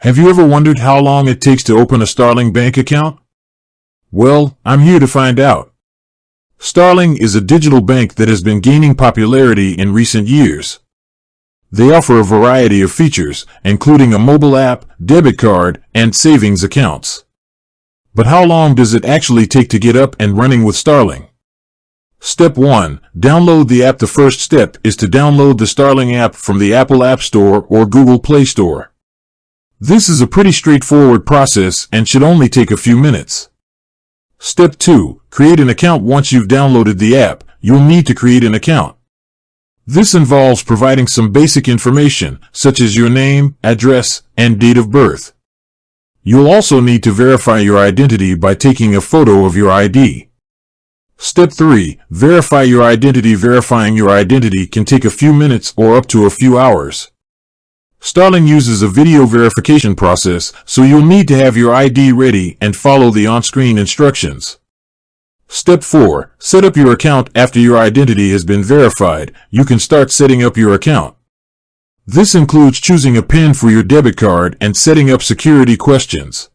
Have you ever wondered how long it takes to open a Starling bank account? Well, I'm here to find out. Starling is a digital bank that has been gaining popularity in recent years. They offer a variety of features, including a mobile app, debit card, and savings accounts. But how long does it actually take to get up and running with Starling? Step 1. Download the app. The first step is to download the Starling app from the Apple App Store or Google Play Store. This is a pretty straightforward process and should only take a few minutes. Step 2. Create an account. Once you've downloaded the app, you'll need to create an account. This involves providing some basic information, such as your name, address, and date of birth. You'll also need to verify your identity by taking a photo of your ID. Step 3. Verify your identity. Verifying your identity can take a few minutes or up to a few hours. Starling uses a video verification process, so you'll need to have your ID ready and follow the on-screen instructions. Step 4. Set up your account. After your identity has been verified, you can start setting up your account. This includes choosing a PIN for your debit card and setting up security questions.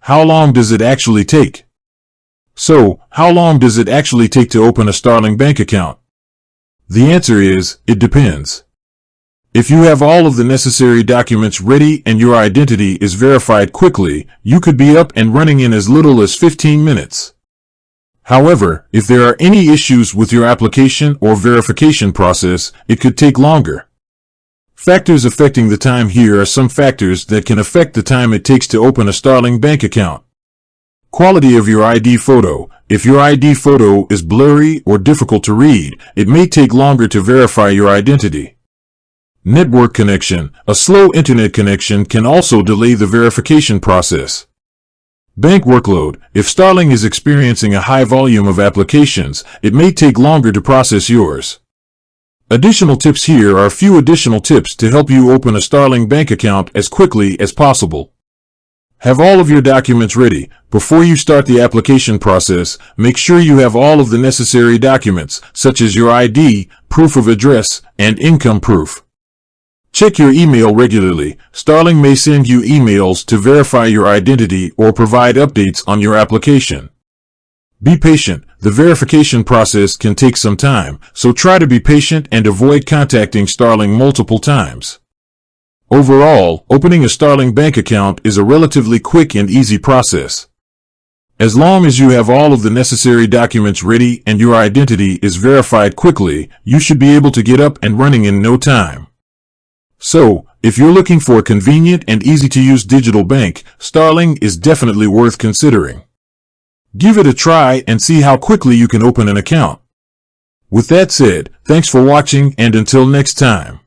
How long does it actually take? So, how long does it actually take to open a Starling bank account? The answer is, it depends. If you have all of the necessary documents ready and your identity is verified quickly, you could be up and running in as little as 15 minutes. However, if there are any issues with your application or verification process, it could take longer. Factors affecting the time. Here are some factors that can affect the time it takes to open a Starling bank account. Quality of your ID photo. If your ID photo is blurry or difficult to read, it may take longer to verify your identity. Network connection. A slow internet connection can also delay the verification process. Bank workload. If Starling is experiencing a high volume of applications, it may take longer to process yours. Additional tips. Here are a few additional tips to help you open a Starling bank account as quickly as possible. Have all of your documents ready. Before you start the application process, make sure you have all of the necessary documents, such as your ID, proof of address, and income proof. Check your email regularly. Starling may send you emails to verify your identity or provide updates on your application. Be patient. The verification process can take some time, so try to be patient and avoid contacting Starling multiple times. Overall, opening a Starling bank account is a relatively quick and easy process. As long as you have all of the necessary documents ready and your identity is verified quickly, you should be able to get up and running in no time. So, if you're looking for a convenient and easy-to-use digital bank, Starling is definitely worth considering. Give it a try and see how quickly you can open an account. With that said, thanks for watching and until next time.